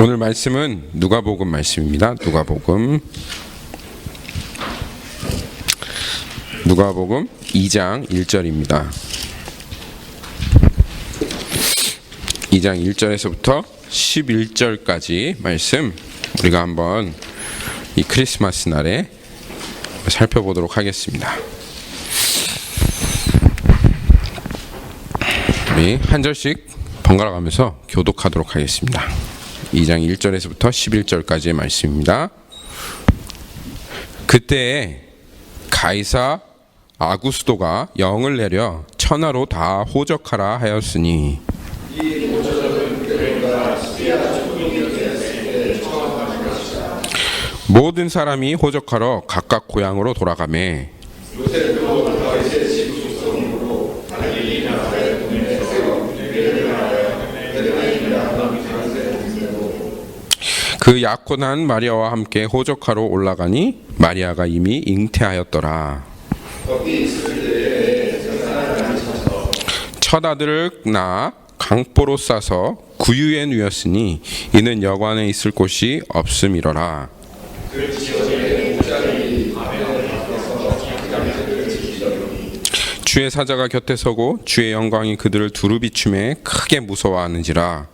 오늘 말씀은 누가복음 말씀입니다. 누가복음 2장 1절입니다. 2장 1절에서부터 11절까지 말씀 우리가 한번 이 크리스마스 날에 살펴보도록 하겠습니다. 우리 한 절씩 번갈아 가면서 교독하도록 하겠습니다. 2장 1절에서부터 11절까지의 말씀입니다. 그때에 가이사 아구스도가 영을 내려 천하로 다 호적하라 하였으니 모든 사람이 호적하러 각각 고향으로 돌아가매 그 약혼한 마리아와 함께 호적하러 올라가니 마리아가 이미 잉태하였더라. 첫 아들을 낳아 강보로 싸서 구유에 누였으니 이는 여관에 있을 곳이 없음이러라. 주의 사자가 곁에 서고 주의 영광이 그들을 두루 비춤에 크게 무서워하는지라.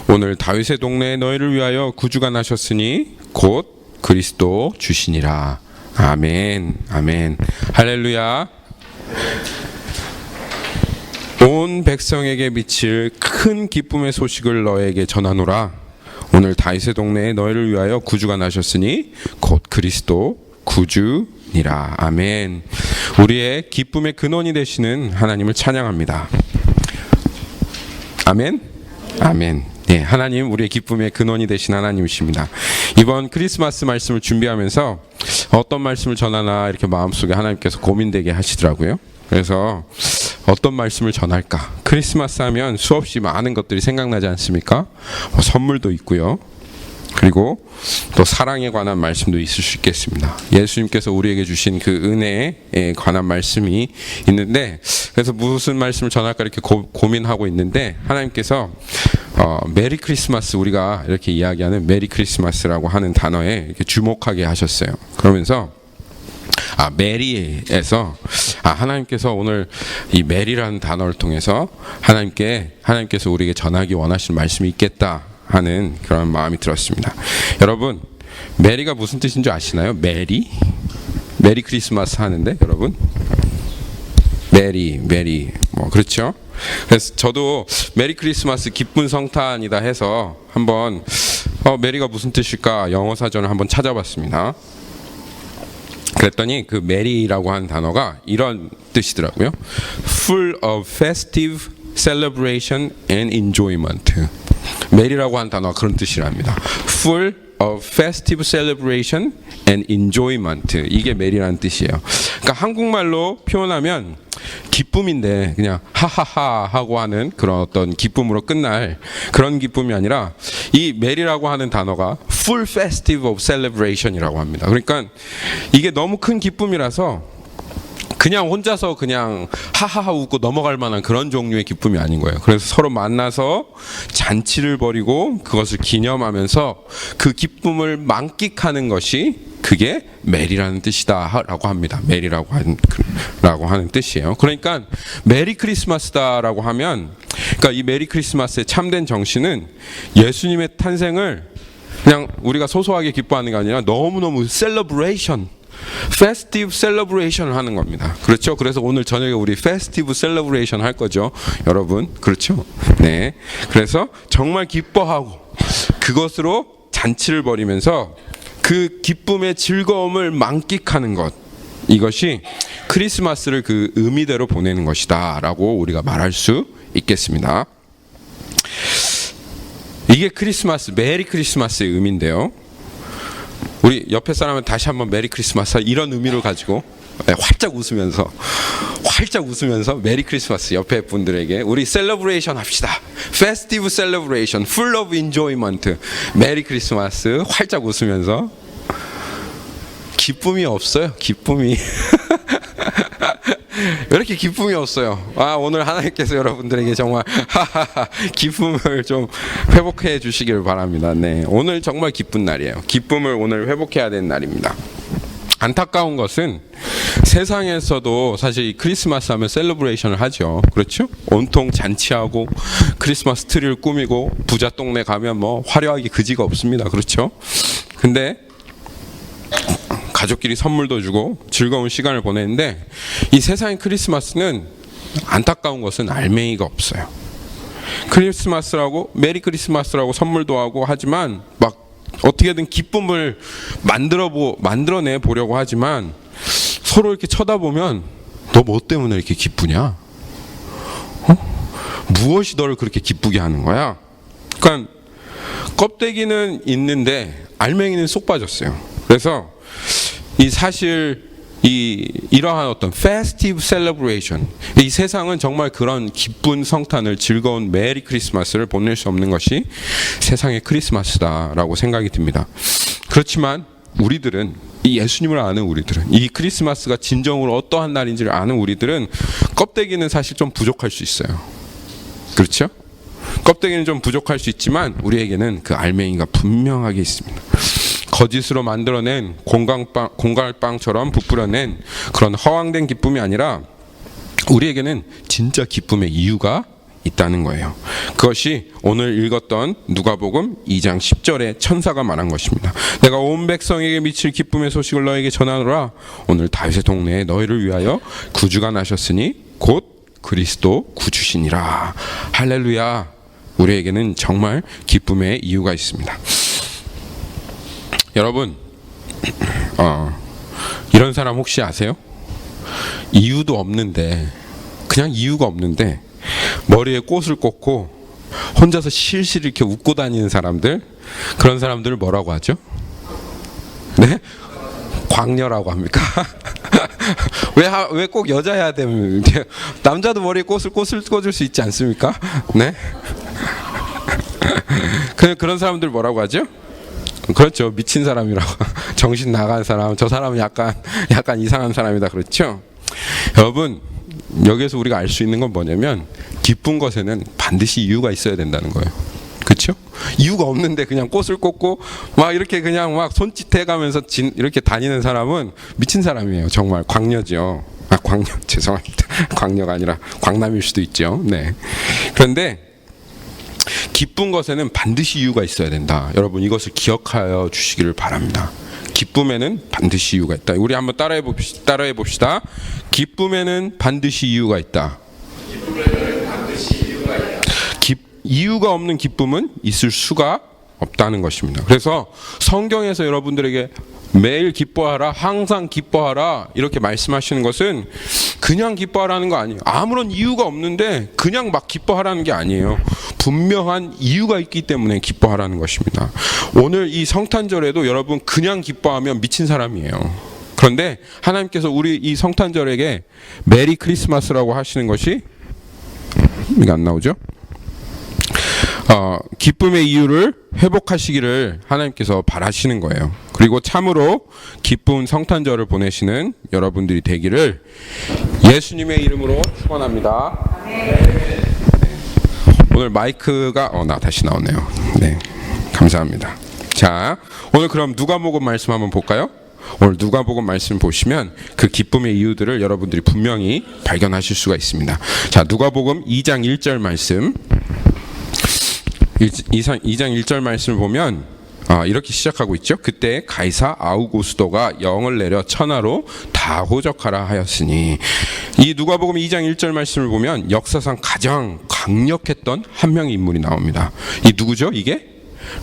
오늘 다윗의 동네에 너희를 위하여 구주가 나셨으니 곧 그리스도 주시니라. 아멘. 아멘. 할렐루야. 온 백성에게 미칠 큰 기쁨의 소식을 너에게 전하노라. 오늘 다윗의 동네에 너희를 위하여 구주가 나셨으니 곧 그리스도 구주니라. 아멘. 우리의 기쁨의 근원이 되시는 하나님을 찬양합니다. 아멘. 아멘. 네, 하나님 우리의 기쁨의 근원이 되신 하나님이십니다. 이번 크리스마스 말씀을 준비하면서 어떤 말씀을 전하나 이렇게 마음속에 하나님께서 고민되게 하시더라고요. 그래서 어떤 말씀을 전할까? 크리스마스 하면 수없이 많은 것들이 생각나지 않습니까? 선물도 있고요. 그리고 또 사랑에 관한 말씀도 있을 수 있겠습니다. 예수님께서 우리에게 주신 그 은혜에 관한 말씀이 있는데, 그래서 무슨 말씀을 전할까 이렇게 고민하고 있는데, 하나님께서 메리 크리스마스, 우리가 이렇게 이야기하는 메리 크리스마스라고 하는 단어에 이렇게 주목하게 하셨어요. 그러면서 메리에서 하나님께서 오늘 이 메리라는 단어를 통해서 하나님께서 우리에게 전하기 원하시는 말씀이 있겠다 하는 그런 마음이 들었습니다. 여러분, 메리가 무슨 뜻인 줄 아시나요? 메리 크리스마스 하는데 여러분, 메리 뭐 그렇죠? 그래서 저도 메리 크리스마스 기쁜 성탄이다 해서 한번 메리가 무슨 뜻일까 영어 사전을 한번 찾아봤습니다. 그랬더니 그 메리라고 하는 단어가 이런 뜻이더라고요. Full of festive celebration and enjoyment. 메리라고 하는 단어가 그런 뜻이랍니다. Full of festive celebration and enjoyment. 이게 메리라는 뜻이에요. 그러니까 한국말로 표현하면 기쁨인데 그냥 하하하 하고 하는 그런 어떤 기쁨으로 끝날 그런 기쁨이 아니라 이 메리라고 하는 단어가 full festive of celebration이라고 합니다. 그러니까 이게 너무 큰 기쁨이라서 그냥 혼자서 그냥 하하하 웃고 넘어갈 만한 그런 종류의 기쁨이 아닌 거예요. 그래서 서로 만나서 잔치를 벌이고 그것을 기념하면서 그 기쁨을 만끽하는 것이 그게 메리라는 뜻이다라고 합니다. 메리라고 하는 뜻이에요. 그러니까 메리 크리스마스다라고 하면, 그러니까 이 메리 크리스마스의 참된 정신은 예수님의 탄생을 그냥 우리가 소소하게 기뻐하는 게 아니라 너무너무 셀러브레이션, 페스티브 셀러브레이션을 하는 겁니다. 그렇죠? 그래서 오늘 저녁에 우리 페스티브 셀러브레이션 할 거죠, 여러분. 그렇죠? 네. 그래서 정말 기뻐하고 그것으로 잔치를 벌이면서 그 기쁨의 즐거움을 만끽하는 것, 이것이 크리스마스를 그 의미대로 보내는 것이다 라고 우리가 말할 수 있겠습니다. 이게 크리스마스, 메리 크리스마스의 의미인데요, 우리 옆에 사람은 다시 한번 메리 크리스마스 이런 의미를 가지고 활짝 웃으면서 메리 크리스마스 옆에 분들에게 우리 셀러브레이션 합시다. 페스티브 셀러브레이션, 풀 오브 인조이먼트. 메리 크리스마스 활짝 웃으면서 기쁨이 없어요. 기쁨이. 왜 이렇게 기쁨이 없어요? 오늘 하나님께서 여러분들에게 정말 기쁨을 좀 회복해 주시길 바랍니다. 네, 오늘 정말 기쁜 날이에요. 기쁨을 오늘 회복해야 되는 날입니다. 안타까운 것은 세상에서도 사실 크리스마스 하면 셀러브레이션을 하죠. 그렇죠? 온통 잔치하고 크리스마스 트리를 꾸미고 부자 동네 가면 뭐 화려하기 그지가 없습니다. 그렇죠? 근데 가족끼리 선물도 주고 즐거운 시간을 보내는데 이 세상의 크리스마스는 안타까운 것은 알맹이가 없어요. 크리스마스라고 메리 크리스마스라고 선물도 하고 하지만 막 어떻게든 기쁨을 만들어내 보려고 하지만 서로 이렇게 쳐다보면 너 뭐 때문에 이렇게 기쁘냐? 무엇이 너를 그렇게 기쁘게 하는 거야? 그러니까 껍데기는 있는데 알맹이는 쏙 빠졌어요. 그래서 이러한 어떤 festive celebration, 이 세상은 정말 그런 기쁜 성탄을 즐거운 메리 크리스마스를 보낼 수 없는 것이 세상의 크리스마스다라고 생각이 듭니다. 그렇지만 우리들은 이 예수님을 아는 우리들은 이 크리스마스가 진정으로 어떠한 날인지를 아는 우리들은 껍데기는 사실 좀 부족할 수 있어요. 그렇죠? 껍데기는 좀 부족할 수 있지만 우리에게는 그 알맹이가 분명하게 있습니다. 거짓으로 만들어낸 공갈빵처럼 부풀어낸 그런 허황된 기쁨이 아니라 우리에게는 진짜 기쁨의 이유가 있다는 거예요. 그것이 오늘 읽었던 누가복음 2장 10절에 천사가 말한 것입니다. 내가 온 백성에게 미칠 기쁨의 소식을 너에게 전하노라. 오늘 다윗의 동네에 너희를 위하여 구주가 나셨으니 곧 그리스도 구주시니라. 할렐루야. 우리에게는 정말 기쁨의 이유가 있습니다. 여러분, 이런 사람 혹시 아세요? 이유도 없는데, 그냥 이유가 없는데 머리에 꽃을 꽂고 혼자서 실실 이렇게 웃고 다니는 사람들, 그런 사람들을 뭐라고 하죠? 네? 광녀라고 합니까? 왜 꼭 여자여야 되면 남자도 머리에 꽃을 꽂을 수 있지 않습니까? 네? 그런 사람들 뭐라고 하죠? 그렇죠. 미친 사람이라고. 정신 나간 사람. 저 사람은 약간 이상한 사람이다. 그렇죠? 여러분, 여기에서 우리가 알 수 있는 건 뭐냐면 기쁜 것에는 반드시 이유가 있어야 된다는 거예요. 그렇죠? 이유가 없는데 그냥 꽃을 꽂고 막 이렇게 그냥 막 손짓해 가면서 이렇게 다니는 사람은 미친 사람이에요. 정말 광녀죠. 광녀 죄송합니다. 광녀가 아니라 광남일 수도 있죠. 네. 그런데 기쁜 것에는 반드시 이유가 있어야 된다. 여러분 이것을 기억하여 주시기를 바랍니다. 기쁨에는 반드시 이유가 있다. 우리 한번 따라해 봅시다. 기쁨에는 반드시 이유가 있다. 이유가 없는 기쁨은 있을 수가 없다는 것입니다. 그래서 성경에서 여러분들에게 매일 기뻐하라, 항상 기뻐하라 이렇게 말씀하시는 것은 그냥 기뻐하라는 거 아니에요. 아무런 이유가 없는데 그냥 막 기뻐하라는 게 아니에요. 분명한 이유가 있기 때문에 기뻐하라는 것입니다. 오늘 이 성탄절에도 여러분 그냥 기뻐하면 미친 사람이에요. 그런데 하나님께서 우리 이 성탄절에게 메리 크리스마스라고 하시는 것이 이게 안 나오죠? 기쁨의 이유를 회복하시기를 하나님께서 바라시는 거예요. 그리고 참으로 기쁜 성탄절을 보내시는 여러분들이 되기를 예수님의 이름으로 축원합니다. 오늘 마이크가 다시 나오네요. 네, 감사합니다. 자, 오늘 그럼 누가복음 말씀 한번 볼까요? 오늘 누가복음 말씀 보시면 그 기쁨의 이유들을 여러분들이 분명히 발견하실 수가 있습니다. 자, 누가복음 2장 1절 말씀. 2장 1절 말씀을 보면 이렇게 시작하고 있죠. 그때 가이사 아우구스도가 영을 내려 천하로 다 호적하라 하였으니, 이 누가복음 2장 1절 말씀을 보면 역사상 가장 강력했던 한 명의 인물이 나옵니다. 이 누구죠? 이게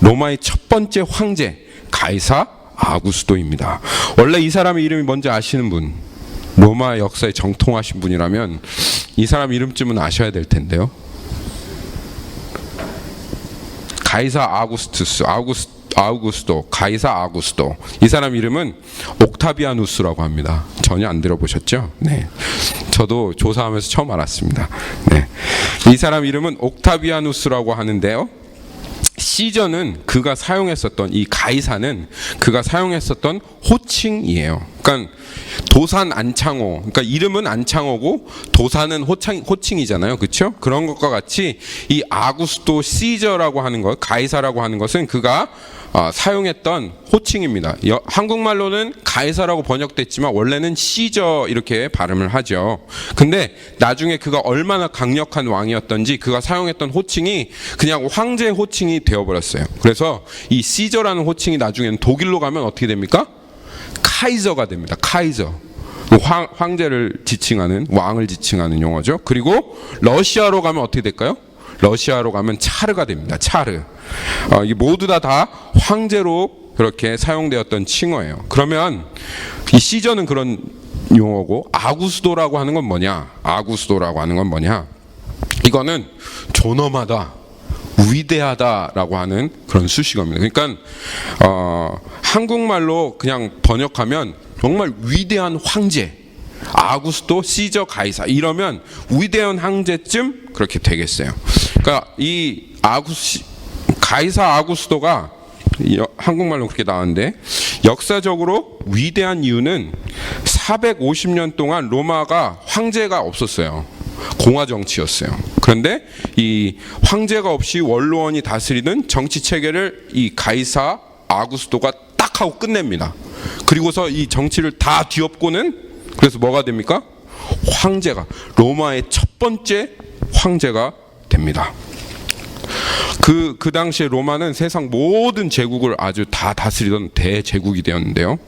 로마의 첫 번째 황제 가이사 아우구스도입니다. 원래 이 사람의 이름이 뭔지 아시는 분, 로마 역사에 정통하신 분이라면 이 사람 이름쯤은 아셔야 될 텐데요. 가이사 아우구스도, 가이사 아우구스도. 이 사람 이름은 옥타비아누스라고 합니다. 전혀 안 들어보셨죠? 네. 저도 조사하면서 처음 알았습니다. 네. 이 사람 이름은 옥타비아누스라고 하는데요. 시저는 그가 사용했었던, 이 가이사는 그가 사용했었던 호칭이에요. 그러니까 도산 안창호, 그러니까 이름은 안창호고 도산은 호칭이잖아요, 그렇죠? 그런 것과 같이 이 아구스토 시저라고 하는 것, 가이사라고 하는 것은 그가 사용했던 호칭입니다. 한국말로는 가이사라고 번역됐지만 원래는 시저 이렇게 발음을 하죠. 근데 나중에 그가 얼마나 강력한 왕이었던지 그가 사용했던 호칭이 그냥 황제 호칭이 되어버렸어요. 그래서 이 시저라는 호칭이 나중에는 독일로 가면 어떻게 됩니까? 카이저가 됩니다. 카이저. 황제를 지칭하는, 왕을 지칭하는 용어죠. 그리고 러시아로 가면 어떻게 될까요? 러시아로 가면 차르가 됩니다. 차르. 이게 모두 다 황제로 그렇게 사용되었던 칭호예요. 그러면 이 시저는 그런 용어고, 아구스도라고 하는 건 뭐냐? 아구스도라고 하는 건 뭐냐? 이거는 존엄하다, 위대하다라고 하는 그런 수식어입니다. 그러니까 한국말로 그냥 번역하면 정말 위대한 황제, 아구스토 시저 가이사, 이러면 위대한 황제쯤 그렇게 되겠어요. 그러니까 이 가이사 아구스토가 한국말로 그렇게 나왔는데, 역사적으로 위대한 이유는 450년 동안 로마가 황제가 없었어요. 공화 정치였어요. 그런데 이 황제가 없이 원로원이 다스리는 정치 체계를 이 가이사 아구스토가 딱 하고 끝냅니다. 그리고서 이 정치를 다 뒤엎고는, 그래서 뭐가 됩니까? 황제가, 로마의 첫 번째 황제가 됩니다. 그 당시에 로마는 세상 모든 제국을 아주 다 다스리던 대제국이 되었는데요.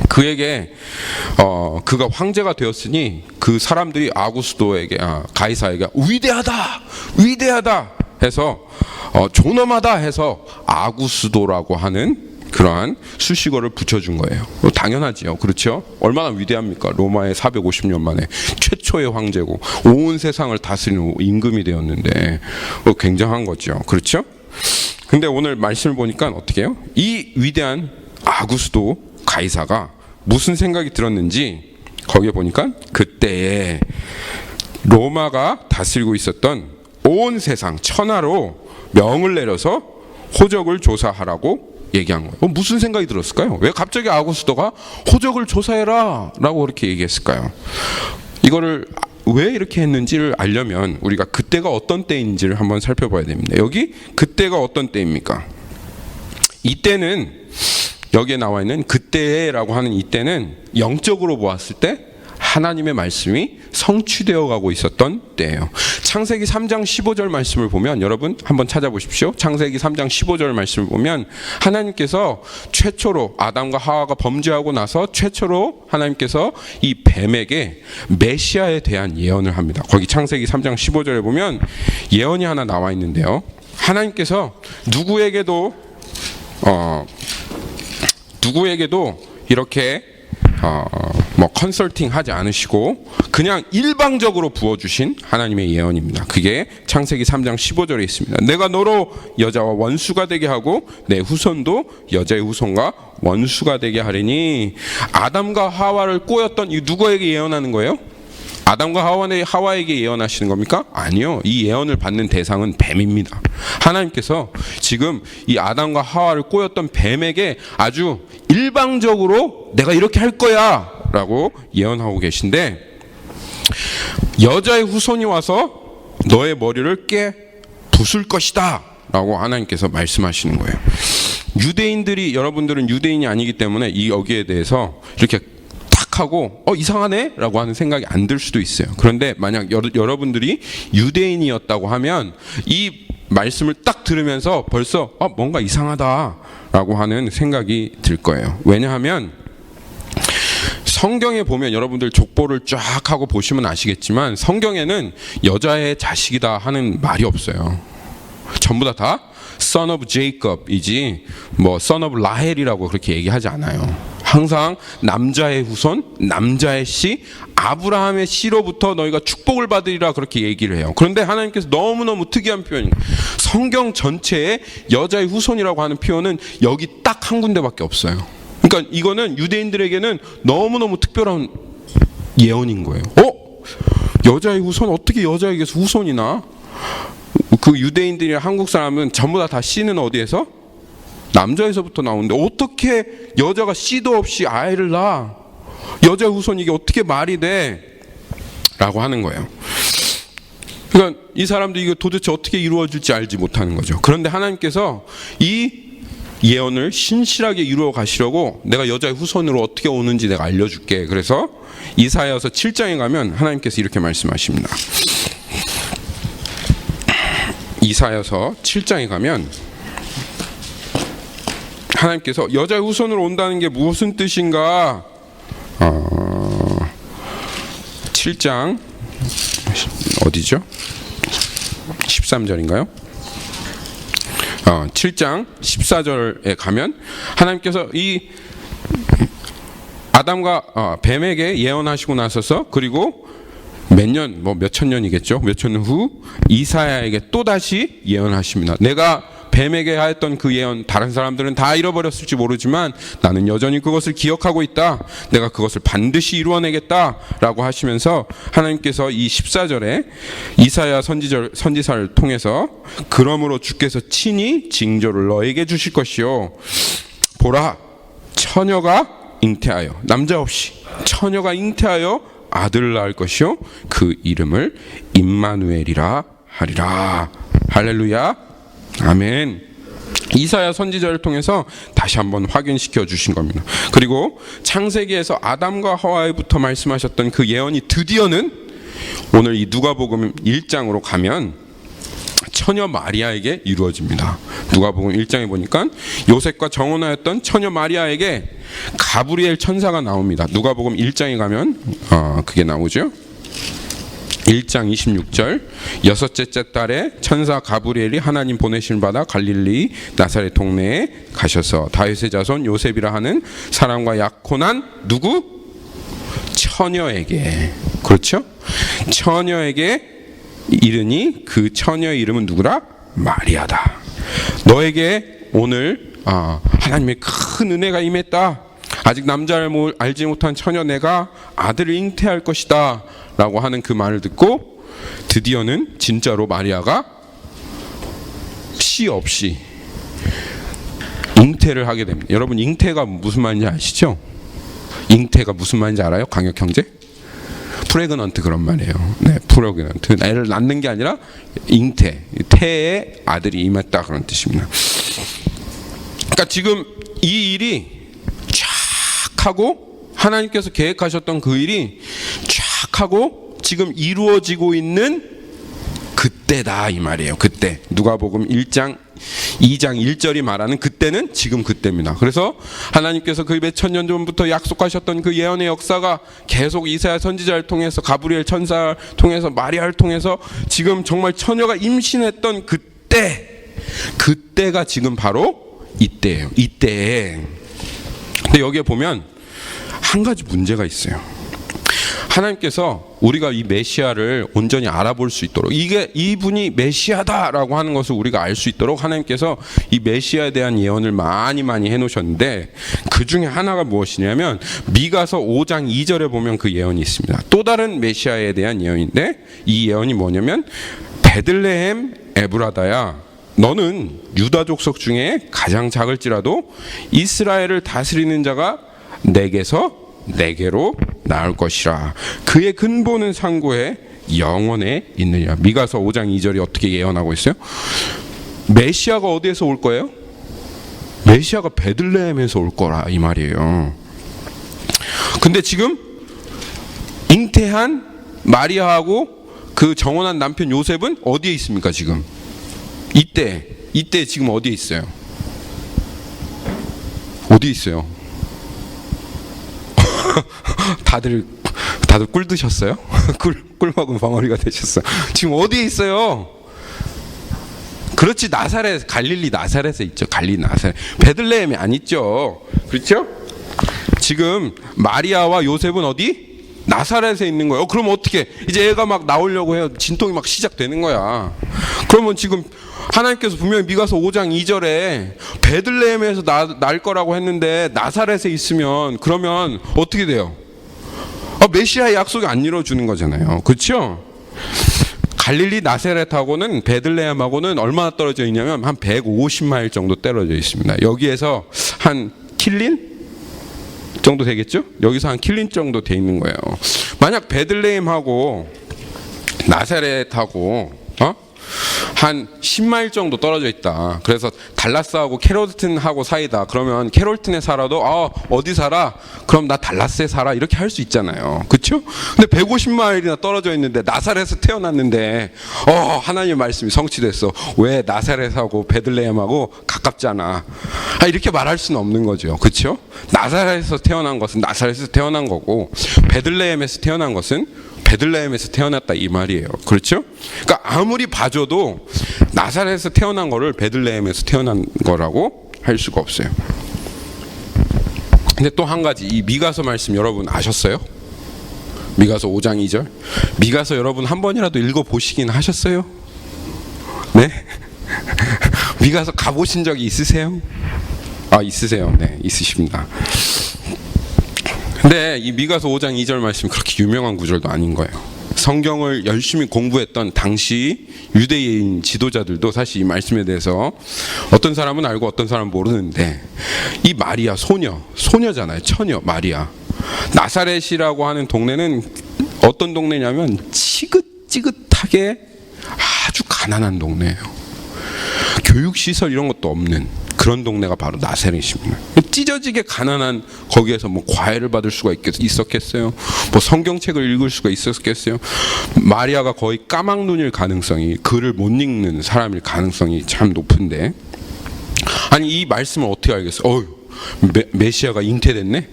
그에게 그가 황제가 되었으니 그 사람들이 아구스토에게, 가이사에게 위대하다 해서 존엄하다 해서 아구스도라고 하는 그러한 수식어를 붙여준 거예요. 당연하지요. 그렇죠? 얼마나 위대합니까? 로마의 450년 만에 최초의 황제고 온 세상을 다스리는 임금이 되었는데 굉장한 거죠. 그렇죠? 근데 오늘 말씀을 보니까 어떻게 해요? 이 위대한 아구스도 가이사가 무슨 생각이 들었는지 거기에 보니까 그때에 로마가 다스리고 있었던 온 세상 천하로 명을 내려서 호적을 조사하라고 얘기한 거예요. 무슨 생각이 들었을까요? 왜 갑자기 아구스토가 호적을 조사해라 라고 그렇게 얘기했을까요? 이거를 왜 이렇게 했는지를 알려면 우리가 그때가 어떤 때인지를 한번 살펴봐야 됩니다. 여기 그때가 어떤 때입니까? 이때는, 여기에 나와 있는 그때라고 하는 이때는 영적으로 보았을 때 하나님의 말씀이 성취되어 가고 있었던 때예요. 창세기 3장 15절 말씀을 보면, 여러분 한번 찾아보십시오. 창세기 3장 15절 말씀을 보면 하나님께서 최초로, 아담과 하와가 범죄하고 나서 최초로 하나님께서 이 뱀에게 메시아에 대한 예언을 합니다. 거기 창세기 3장 15절에 보면 예언이 하나 나와 있는데요. 하나님께서 누구에게도 이렇게 컨설팅 하지 않으시고 그냥 일방적으로 부어주신 하나님의 예언입니다. 그게 창세기 3장 15절에 있습니다. 내가 너로 여자와 원수가 되게 하고 내 후손도 여자의 후손과 원수가 되게 하리니. 아담과 하와를 꼬였던 이 누구에게 예언하는 거예요? 아담과 하와에게 예언하시는 겁니까? 아니요. 이 예언을 받는 대상은 뱀입니다. 하나님께서 지금 이 아담과 하와를 꼬였던 뱀에게 아주 일방적으로 내가 이렇게 할 거야 라고 예언하고 계신데, 여자의 후손이 와서 너의 머리를 깨 부술 것이다 라고 하나님께서 말씀하시는 거예요. 유대인들이, 여러분들은 유대인이 아니기 때문에 이 여기에 대해서 이렇게 하고 이상하네 라고 하는 생각이 안 들 수도 있어요. 그런데 만약 여러분들이 유대인이었다고 하면 이 말씀을 딱 들으면서 벌써 뭔가 이상하다 라고 하는 생각이 들 거예요. 왜냐하면 성경에 보면, 여러분들 족보를 쫙 하고 보시면 아시겠지만 성경에는 여자의 자식이다 하는 말이 없어요. 전부 다 son of Jacob이지 son of 라헬이라고 그렇게 얘기하지 않아요. 항상 남자의 후손, 남자의 씨, 아브라함의 씨로부터 너희가 축복을 받으리라 그렇게 얘기를 해요. 그런데 하나님께서 너무너무 특이한 표현이, 성경 전체에 여자의 후손이라고 하는 표현은 여기 딱 한 군데밖에 없어요. 그러니까 이거는 유대인들에게는 너무너무 특별한 예언인 거예요. 여자의 후손? 어떻게 여자에게서 후손이나? 그 유대인들이나 한국 사람은 전부 다 씨는 어디에서? 남자에서부터 나오는데 어떻게 여자가 씨도 없이 아이를 낳아? 여자 후손 이게 어떻게 말이 돼? 라고 하는 거예요. 그러니까 이 사람도 이거 도대체 어떻게 이루어질지 알지 못하는 거죠. 그런데 하나님께서 이 예언을 신실하게 이루어 가시려고 내가 여자의 후손으로 어떻게 오는지 내가 알려줄게. 그래서 이사야서 7장에 가면 하나님께서 이렇게 말씀하십니다. 이사야서 7장에 가면 하나님께서 여자의 후손으로 온다는 게 무슨 뜻인가? 7장 어디죠? 13절인가요? 7장 14절에 가면 하나님께서 이 아담과 뱀에게 예언하시고 나서서 그리고 몇천 년이겠죠. 몇천 년 후 이사야에게 또다시 예언하십니다. 내가 뱀에게 하였던 그 예언 다른 사람들은 다 잃어버렸을지 모르지만 나는 여전히 그것을 기억하고 있다. 내가 그것을 반드시 이루어내겠다라고 하시면서 하나님께서 이 14절에 이사야 선지자를 통해서 그러므로 주께서 친히 징조를 너에게 주실 것이요 보라 처녀가 잉태하여 남자 없이 처녀가 잉태하여 아들을 낳을 것이요 그 이름을 임마누엘이라 하리라. 할렐루야. 아멘. 이사야 선지자를 통해서 다시 한번 확인시켜 주신 겁니다. 그리고 창세기에서 아담과 하와에부터 말씀하셨던 그 예언이 드디어는 오늘 이 누가복음 1장으로 가면 처녀 마리아에게 이루어집니다. 누가복음 1장에 보니까 요셉과 정혼하였던 처녀 마리아에게 가브리엘 천사가 나옵니다. 누가복음 1장에 가면 그게 나오죠. 1장 26절 여섯째 달에 천사 가브리엘이 하나님 보내심을 받아 갈릴리 나사렛 동네에 가셔서 다윗의 자손 요셉이라 하는 사람과 약혼한 누구? 처녀에게. 그렇죠? 처녀에게 이르니 그 처녀의 이름은 누구라? 마리아다. 너에게 오늘 하나님의 큰 은혜가 임했다. 아직 남자를 알지 못한 처녀 내가 아들을 잉태할 것이다 라고 하는 그 말을 듣고 드디어는 진짜로 마리아가 씨 없이 잉태를 하게 됩니다. 여러분 잉태가 무슨 말인지 아시죠? 잉태가 무슨 말인지 알아요? 강혁 형제? 프레그넌트 그런 말이에요. 네, 프레그넌트. 애를 낳는 게 아니라 잉태, 태에 아들이 임했다 그런 뜻입니다. 그러니까 지금 이 일이 쫙 하고 하나님께서 계획하셨던 그 일이 쫙 하고 지금 이루어지고 있는 그때다 이 말이에요. 그때 누가복음 1장 2장 1절이 말하는 그때는 지금 그때입니다. 그래서 하나님께서 그 몇천 년 전부터 약속하셨던 그 예언의 역사가 계속 이사야 선지자를 통해서 가브리엘 천사를 통해서 마리아를 통해서 지금 정말 처녀가 임신했던 그때가 지금 바로 이때예요. 이때에. 근데 여기에 보면 한 가지 문제가 있어요. 하나님께서 우리가 이 메시아를 온전히 알아볼 수 있도록 이분이 메시아다라고 하는 것을 우리가 알 수 있도록 하나님께서 이 메시아에 대한 예언을 많이 해놓으셨는데 그 중에 하나가 무엇이냐면 미가서 5장 2절에 보면 그 예언이 있습니다. 또 다른 메시아에 대한 예언인데 이 예언이 뭐냐면 베들레헴 에브라다야 너는 유다 족속 중에 가장 작을지라도 이스라엘을 다스리는 자가 내게로 나올 것이라. 그의 근본은 상고에 영원에 있느냐. 미가서 5장 2절이 어떻게 예언하고 있어요? 메시아가 어디에서 올 거예요? 메시아가 베들레헴에서 올 거라 이 말이에요. 근데 지금 잉태한 마리아하고 그 정혼한 남편 요셉은 어디에 있습니까 지금? 이때 지금 어디에 있어요? 어디 있어요? 다들 꿀 드셨어요? 꿀 먹은 벙어리가 되셨어. 지금 어디에 있어요? 그렇지 나사렛 갈릴리 나사렛에 있죠. 갈릴리 나사렛. 베들레헴에 안 있죠. 그렇죠? 지금 마리아와 요셉은 어디? 나사렛에 있는 거예요. 그럼 어떻게? 이제 애가 막 나오려고 해요. 진통이 막 시작되는 거야. 그러면 지금 하나님께서 분명히 미가서 5장 2절에 베들레헴에서 날 거라고 했는데 나사렛에 있으면 그러면 어떻게 돼요? 메시아의 약속이 안 이루어지는 거잖아요. 그렇죠? 갈릴리 나사렛하고는 베들레헴하고는 얼마나 떨어져 있냐면 한 150마일 정도 떨어져 있습니다. 여기에서 한 킬린 정도 되겠죠? 여기서 한 킬린 정도 돼 있는 거예요. 만약 베들레헴하고 나사렛하고 한 10마일 정도 떨어져 있다. 그래서 달라스하고 캐롤튼하고 사이다. 그러면 캐롤튼에 살아도 어디 살아? 그럼 나 달라스에 살아. 이렇게 할 수 있잖아요. 그렇죠? 근데 150마일이나 떨어져 있는데 나사렛에서 태어났는데 하나님의 말씀이 성취됐어. 왜 나사렛하고 베들레헴하고 가깝잖아. 이렇게 말할 수는 없는 거죠. 그렇죠? 나사렛에서 태어난 것은 나사렛에서 태어난 거고 베들레헴에서 태어난 것은 베들레헴에서 태어났다 이 말이에요. 그렇죠? 그러니까 아무리 봐줘도 나사렛에서 태어난 거를 베들레헴에서 태어난 거라고 할 수가 없어요. 근데 또 한 가지, 이 미가서 말씀 여러분 아셨어요? 미가서 5장 2절. 미가서 여러분 한 번이라도 읽어보시긴 하셨어요? 네? 미가서 가보신 적이 있으세요? 있으세요. 네, 있으십니다. 근데 이 미가서 5장 2절 말씀이 그렇게 유명한 구절도 아닌 거예요. 성경을 열심히 공부했던 당시 유대인 지도자들도 사실 이 말씀에 대해서 어떤 사람은 알고 어떤 사람은 모르는데, 이 마리아 소녀잖아요. 처녀 마리아. 나사렛이라고 하는 동네는 어떤 동네냐면 지긋지긋하게 아주 가난한 동네예요. 교육시설 이런 것도 없는 그런 동네가 바로 나사렛입니다. 찢어지게 가난한, 거기에서 뭐 과외를 받을 수가 있었겠어요? 뭐 성경책을 읽을 수가 있었겠어요? 마리아가 거의 까막눈일 가능성이, 글을 못 읽는 사람일 가능성이 참 높은데, 아니 이 말씀을 어떻게 알겠어요? 메시아가 잉태됐네?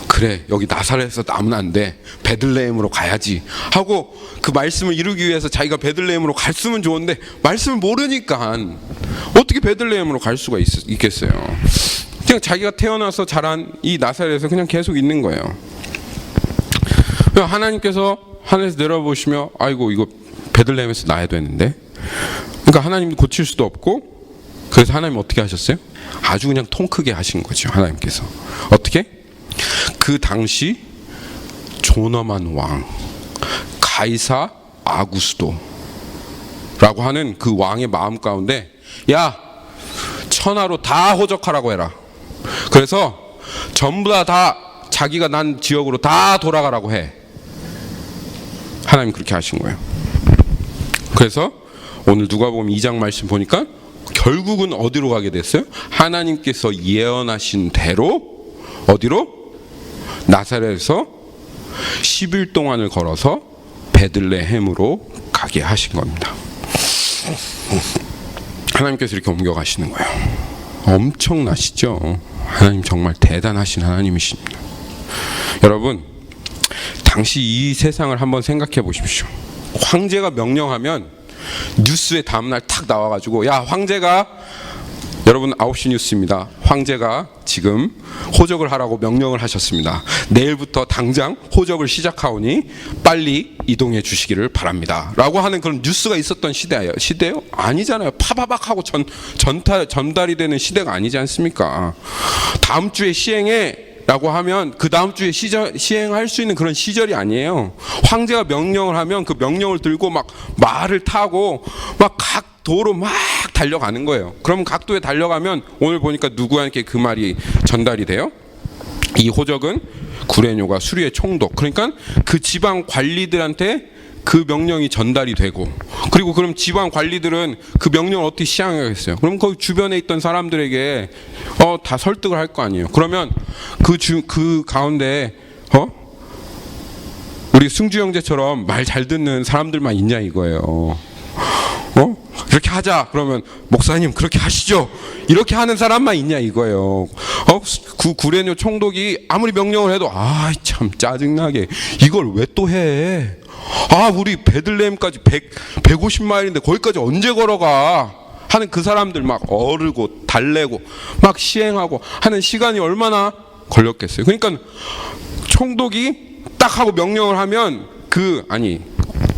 그래, 여기 나사렛에서 나면 안 돼. 베들레헴으로 가야지 하고 그 말씀을 이루기 위해서 자기가 베들레헴으로 갔으면 좋은데 말씀을 모르니까 어떻게 베들레헴으로 갈 수가 있겠어요? 그냥 자기가 태어나서 자란 이 나사렛에서 그냥 계속 있는 거예요. 하나님께서 하늘에서 내려보시며 아이고 이거 베들레헴에서 나야 되는데, 그러니까 하나님도 고칠 수도 없고, 그래서 하나님 어떻게 하셨어요? 아주 그냥 통 크게 하신 거죠. 하나님께서 어떻게? 그 당시 존엄한 왕 가이사 아구스도라고 하는 그 왕의 마음 가운데, 야 천하로 다 호적하라고 해라. 그래서 전부 다 자기가 난 지역으로 다 돌아가라고 해. 하나님 그렇게 하신 거예요. 그래서 오늘 누가복음 2장 말씀 보니까 결국은 어디로 가게 됐어요? 하나님께서 예언하신 대로 어디로? 나사렛에서 10일 동안을 걸어서 베들레헴으로 가게 하신 겁니다. 하나님께서 이렇게 옮겨가시는 거예요. 엄청나시죠? 하나님 정말 대단하신 하나님이십니다. 여러분, 당시 이 세상을 한번 생각해 보십시오. 황제가 명령하면 뉴스에 다음날 탁 나와가지고, 야 황제가, 여러분 9시 뉴스입니다. 황제가 지금 호적을 하라고 명령을 하셨습니다. 내일부터 당장 호적을 시작하오니 빨리 이동해 주시기를 바랍니다 라고 하는 그런 뉴스가 있었던 시대예요? 아니잖아요. 파바박 하고 전달이 되는 시대가 아니지 않습니까? 다음 주에 시행해 라고 하면 그 다음 주에 시행할 수 있는 그런 시절이 아니에요. 황제가 명령을 하면 그 명령을 들고 막 말을 타고 막 각 도로 막 달려가는 거예요. 그럼 각도에 달려가면 오늘 보니까 누구한테 그 말이 전달이 돼요? 이 호적은 구레뇨가 수리의 총독, 그러니까 그 지방 관리들한테 그 명령이 전달이 되고, 그리고 그럼 지방 관리들은 그 명령을 어떻게 시행하겠어요? 그럼 거기 주변에 있던 사람들에게 다 설득을 할 거 아니에요. 그러면 그 가운데 우리 승주 형제처럼 말 잘 듣는 사람들만 있냐 이거예요. 그렇게 하자. 그러면 목사님 그렇게 하시죠. 이렇게 하는 사람만 있냐 이거예요. 그 구레뇨 총독이 아무리 명령을 해도 참 짜증나게 이걸 왜 또 해? 우리 베들레헴까지 150마일인데 거기까지 언제 걸어가? 하는 그 사람들 막 어르고 달래고 막 시행하고 하는 시간이 얼마나 걸렸겠어요. 그러니까 총독이 딱 하고 명령을 하면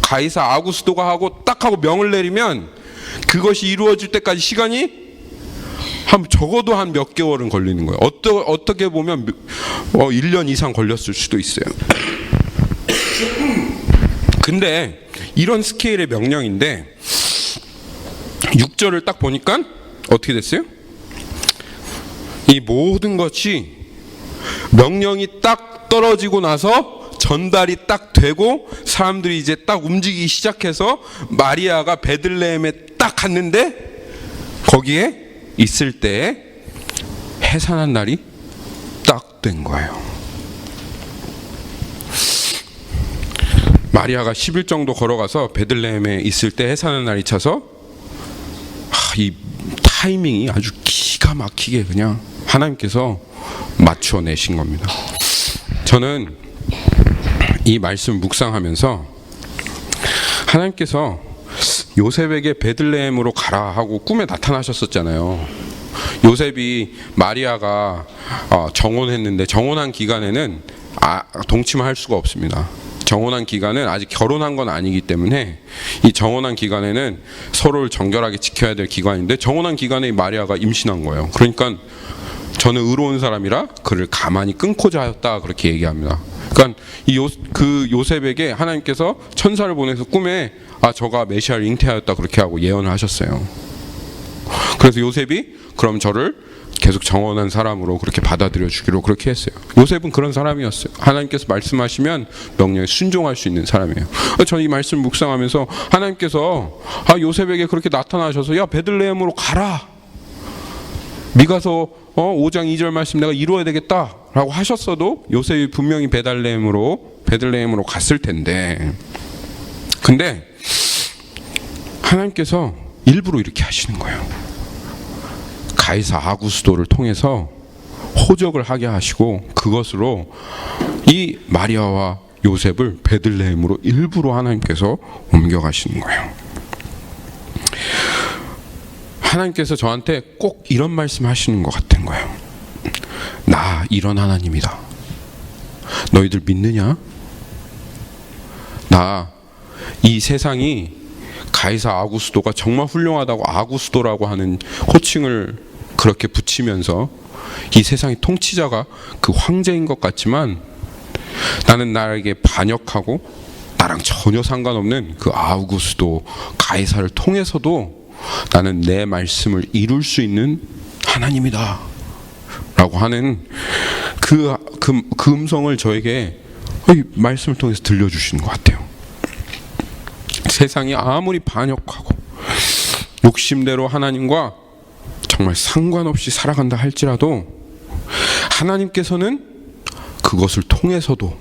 가이사 아구스도가 하고 딱 하고 명을 내리면 그것이 이루어질 때까지 시간이 적어도 한 몇 개월은 걸리는 거예요. 어떻게 보면 1년 이상 걸렸을 수도 있어요. 근데 이런 스케일의 명령인데 6절을 딱 보니까 어떻게 됐어요? 이 모든 것이 명령이 딱 떨어지고 나서 전달이 딱 되고 사람들이 이제 딱 움직이기 시작해서 마리아가 베들레헴에 딱 갔는데 거기에 있을 때 해산한 날이 딱 된 거예요. 마리아가 10일 정도 걸어가서 베들레헴에 있을 때 해산한 날이 차서 이 타이밍이 아주 기가 막히게 그냥 하나님께서 맞춰내신 겁니다. 저는 이 말씀 묵상하면서 하나님께서 요셉에게 베들레헴으로 가라 하고 꿈에 나타나셨었잖아요. 요셉이 마리아가 정혼했는데 정혼한 기간에는 동침할 수가 없습니다. 정혼한 기간은 아직 결혼한 건 아니기 때문에 이 정혼한 기간에는 서로를 정결하게 지켜야 될 기간인데 정혼한 기간에 마리아가 임신한 거예요. 그러니까 저는 의로운 사람이라 그를 가만히 끊고자 하였다 그렇게 얘기합니다. 그러니까 그 요셉에게 하나님께서 천사를 보내서 꿈에 저가 메시아를 잉태하였다 그렇게 하고 예언을 하셨어요. 그래서 요셉이 그럼 저를 계속 정원한 사람으로 그렇게 받아들여 주기로 그렇게 했어요. 요셉은 그런 사람이었어요. 하나님께서 말씀하시면 명령에 순종할 수 있는 사람이에요. 저는 이 말씀 묵상하면서 하나님께서 요셉에게 그렇게 나타나셔서 야 베들레헴으로 가라. 미가서 5장 2절 말씀 내가 이루어야 되겠다라고 하셨어도 요셉이 분명히 베들레헴으로 갔을 텐데 근데 하나님께서 일부러 이렇게 하시는 거예요. 가이사 아구스도를 통해서 호적을 하게 하시고 그것으로 이 마리아와 요셉을 베들레헴으로 일부러 하나님께서 옮겨가시는 거예요. 하나님께서 저한테 꼭 이런 말씀 하시는 것 같은 거예요. 나 이런 하나님이다. 너희들 믿느냐? 나 이 세상이 가이사 아구스도가 정말 훌륭하다고 아구스도라고 하는 호칭을 그렇게 붙이면서 이 세상의 통치자가 그 황제인 것 같지만 나는 나에게 반역하고 나랑 전혀 상관없는 그 아우구스도 가이사를 통해서도 나는 내 말씀을 이룰 수 있는 하나님이다 라고 하는 그 음성을 저에게 이 말씀을 통해서 들려주시는 것 같아요. 세상이 아무리 반역하고 욕심대로 하나님과 정말 상관없이 살아간다 할지라도 하나님께서는 그것을 통해서도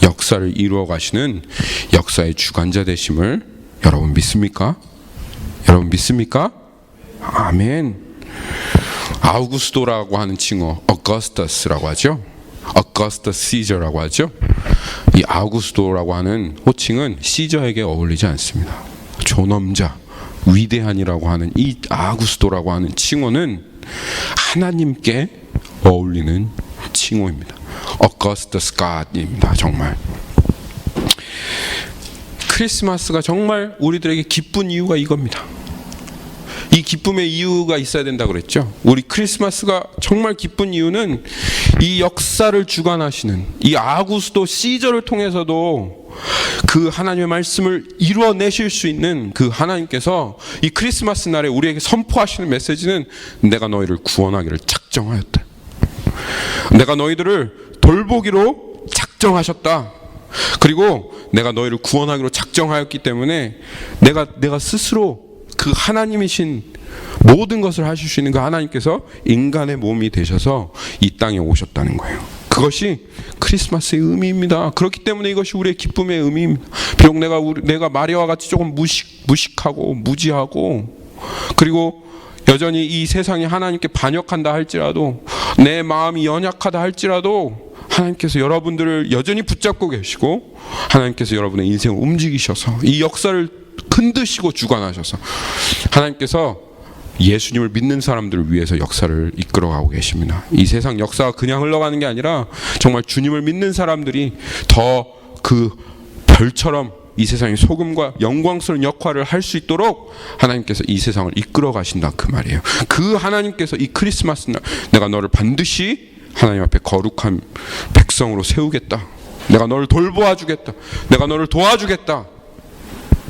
역사를 이루어 가시는 역사의 주관자 되심을 여러분 믿습니까? 여러분 믿습니까? 아멘. 아우구스도라고 하는 칭호 어거스터스라고 하죠. 어거스터스 시저라고 하죠. 이 아우구스도라고 하는 호칭은 시저에게 어울리지 않습니다. 존엄자 위대한이라고 하는 이 아구스도라고 하는 칭호는 하나님께 어울리는 칭호입니다. Augustus God입니다. 정말 크리스마스가 정말 우리들에게 기쁜 이유가 이겁니다. 이 기쁨의 이유가 있어야 된다 그랬죠. 우리 크리스마스가 정말 기쁜 이유는 이 역사를 주관하시는 이 아구스도 시저를 통해서도 그 하나님의 말씀을 이루어내실 수 있는 그 하나님께서 이 크리스마스 날에 우리에게 선포하시는 메시지는 내가 너희를 구원하기를 작정하였다. 내가 너희들을 돌보기로 작정하셨다. 그리고 내가 너희를 구원하기로 작정하였기 때문에 내가 스스로 그 하나님이신 모든 것을 하실 수 있는 그 하나님께서 인간의 몸이 되셔서 이 땅에 오셨다는 거예요. 그것이 크리스마스의 의미입니다. 그렇기 때문에 이것이 우리의 기쁨의 의미입니다. 비록 내가 마리아와 같이 조금 무식하고 무지하고 그리고 여전히 이 세상에 하나님께 반역한다 할지라도 내 마음이 연약하다 할지라도 하나님께서 여러분들을 여전히 붙잡고 계시고 하나님께서 여러분의 인생을 움직이셔서 이 역사를 흔드시고 주관하셔서 하나님께서 예수님을 믿는 사람들을 위해서 역사를 이끌어가고 계십니다. 이 세상 역사가 그냥 흘러가는 게 아니라 정말 주님을 믿는 사람들이 더 그 별처럼 이 세상의 소금과 영광스러운 역할을 할 수 있도록 하나님께서 이 세상을 이끌어 가신다 그 말이에요. 그 하나님께서 이 크리스마스 날 내가 너를 반드시 하나님 앞에 거룩한 백성으로 세우겠다. 내가 너를 돌보아 주겠다. 내가 너를 도와주겠다.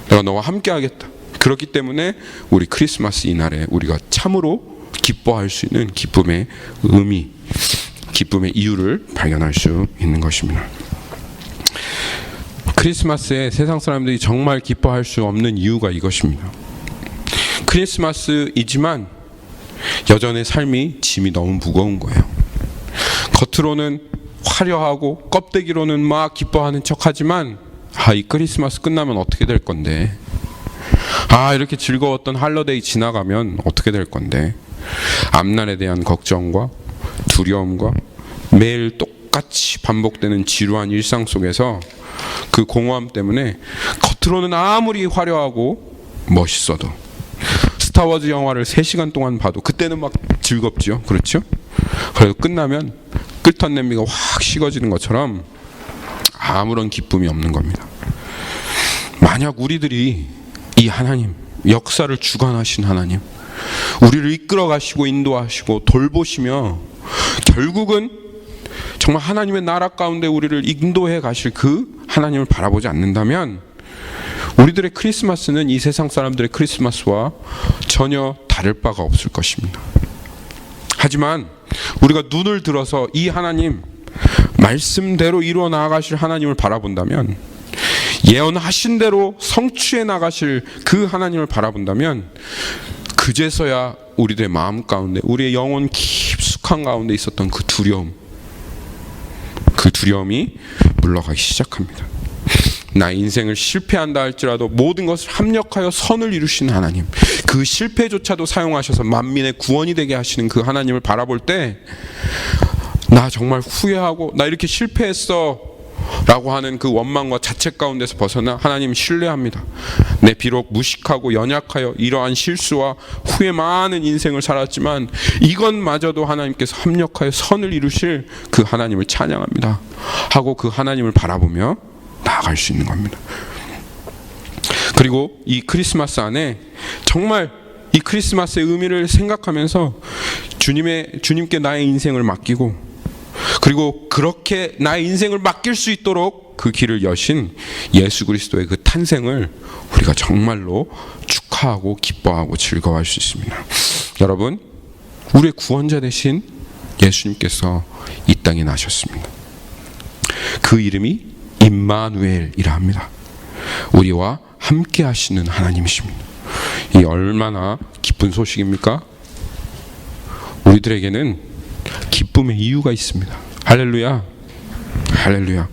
내가 너와 함께 하겠다. 그렇기 때문에 우리 크리스마스 이날에 우리가 참으로 기뻐할 수 있는 기쁨의 의미, 기쁨의 이유를 발견할 수 있는 것입니다. 크리스마스에 세상 사람들이 정말 기뻐할 수 없는 이유가 이것입니다. 크리스마스이지만 여전히 삶이 짐이 너무 무거운 거예요. 겉으로는 화려하고 껍데기로는 막 기뻐하는 척하지만 이 크리스마스 끝나면 어떻게 될 건데, 이렇게 즐거웠던 할러데이 지나가면 어떻게 될 건데, 앞날에 대한 걱정과 두려움과 매일 똑같이 반복되는 지루한 일상 속에서 그 공허함 때문에 겉으로는 아무리 화려하고 멋있어도 스타워즈 영화를 3시간 동안 봐도 그때는 막 즐겁죠. 그렇죠? 그래도 끝나면 끓던 냄비가 확 식어지는 것처럼 아무런 기쁨이 없는 겁니다. 만약 우리들이 이 하나님, 역사를 주관하신 하나님, 우리를 이끌어 가시고 인도하시고 돌보시며 결국은 정말 하나님의 나라 가운데 우리를 인도해 가실 그 하나님을 바라보지 않는다면 우리들의 크리스마스는 이 세상 사람들의 크리스마스와 전혀 다를 바가 없을 것입니다. 하지만 우리가 눈을 들어서 이 하나님, 말씀대로 이루어 나가실 하나님을 바라본다면, 예언하신 대로 성취해 나가실 그 하나님을 바라본다면, 그제서야 우리들의 마음 가운데, 우리의 영혼 깊숙한 가운데 있었던 그 두려움이 물러가기 시작합니다. 나 인생을 실패한다 할지라도 모든 것을 합력하여 선을 이루시는 하나님, 그 실패조차도 사용하셔서 만민의 구원이 되게 하시는 그 하나님을 바라볼 때, 나 정말 후회하고 나 이렇게 실패했어 라고 하는 그 원망과 자책 가운데서 벗어나 하나님 신뢰합니다. 내 비록 무식하고 연약하여 이러한 실수와 후회 많은 인생을 살았지만 이것마저도 하나님께서 합력하여 선을 이루실 그 하나님을 찬양합니다 하고 그 하나님을 바라보며 나아갈 수 있는 겁니다. 그리고 이 크리스마스 안에 정말 이 크리스마스의 의미를 생각하면서 주님께 나의 인생을 맡기고, 그리고 그렇게 나의 인생을 맡길 수 있도록 그 길을 여신 예수 그리스도의 그 탄생을 우리가 정말로 축하하고 기뻐하고 즐거워할 수 있습니다. 여러분, 우리의 구원자 되신 예수님께서 이 땅에 나셨습니다. 그 이름이 임마누엘이라 합니다. 우리와 함께 하시는 하나님이십니다. 이 얼마나 기쁜 소식입니까? 우리들에게는 기쁨의 이유가 있습니다. 할렐루야, 할렐루야.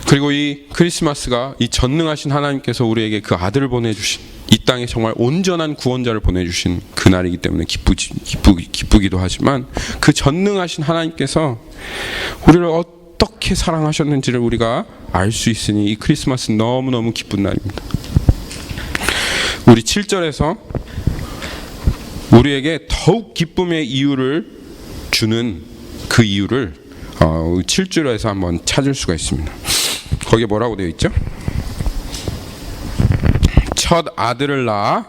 그리고 이 크리스마스가 이 전능하신 하나님께서 우리에게 그 아들을 보내주신, 이 땅에 정말 온전한 구원자를 보내주신 그날이기 때문에 기쁘기도 하지만, 그 전능하신 하나님께서 우리를 어떻게 사랑하셨는지를 우리가 알 수 있으니 이 크리스마스는 너무너무 기쁜 날입니다. 우리 7절에서 우리에게 더욱 기쁨의 이유를 주는 그 이유를 7절에서 한번 찾을 수가 있습니다. 거기에 뭐라고 되어 있죠? 첫 아들을 낳아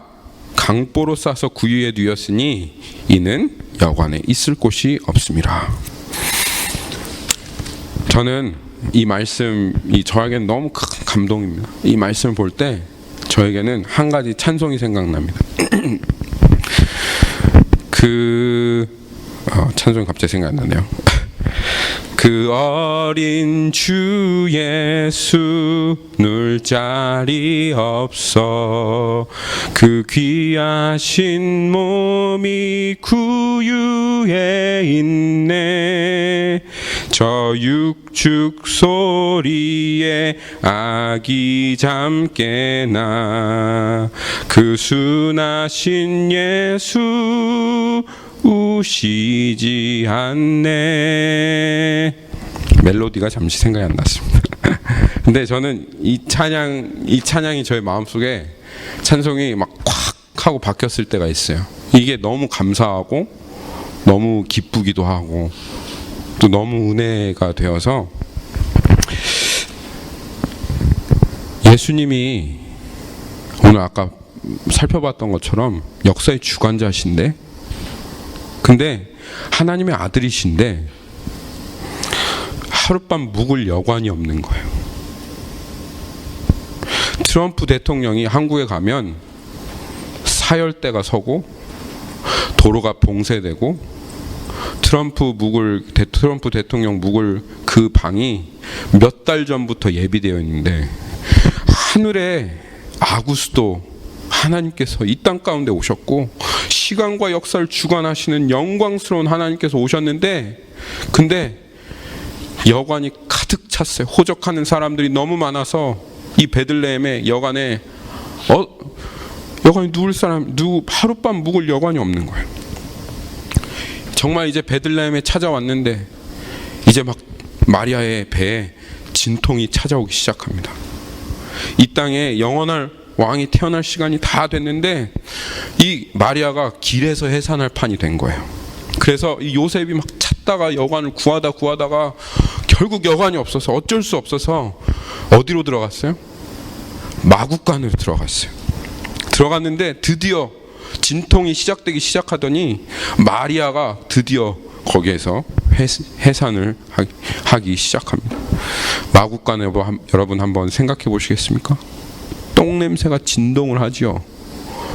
강보로 싸서 구유에 뉘었으니 이는 여관에 있을 곳이 없음이라. 저는 이 말씀이 저에게는 너무 큰 감동입니다. 이 말씀을 볼 때 저에게는 한 가지 찬송이 생각납니다. 찬송이 갑자기 생각이 안 나네요. 그 어린 주 예수 누울 자리 없어 그 귀하신 몸이 구유에 있네. 저 육축 소리에 아기 잠깨나 그 순하신 예수 우시지 않네. 멜로디가 잠시 생각이 안 났습니다. 근데 저는 이 찬양이 저의 마음속에 찬송이 막 콱 하고 바뀌었을 때가 있어요. 이게 너무 감사하고 너무 기쁘기도 하고 또 너무 은혜가 되어서, 예수님이 오늘 아까 살펴봤던 것처럼 역사의 주관자신데, 근데 하나님의 아들이신데 하룻밤 묵을 여관이 없는 거예요. 트럼프 대통령이 한국에 가면 사열대가 서고 도로가 봉쇄되고 트럼프 대통령 묵을 그 방이 몇 달 전부터 예비되어 있는데 하늘에 아구스도 하나님께서 이 땅 가운데 오셨고 시간과 역사를 주관하시는 영광스러운 하나님께서 오셨는데 근데 여관이 가득 찼어요. 호적하는 사람들이 너무 많아서 이 베들레헴의 여관에 여관이 누울 사람 하룻밤 묵을 여관이 없는 거예요. 정말 이제 베들레헴에 찾아왔는데 이제 막 마리아의 배에 진통이 찾아오기 시작합니다. 이 땅에 영원할 왕이 태어날 시간이 다 됐는데 이 마리아가 길에서 해산할 판이 된 거예요. 그래서 이 요셉이 막 찾다가 여관을 구하다가 결국 여관이 없어서 어쩔 수 없어서 어디로 들어갔어요? 마구간으로 들어갔어요. 들어갔는데 드디어 진통이 시작되기 시작하더니 마리아가 드디어 거기에서 해산을 하기 시작합니다. 마구간에 여러분 한번 생각해 보시겠습니까? 똥 냄새가 진동을 하지요.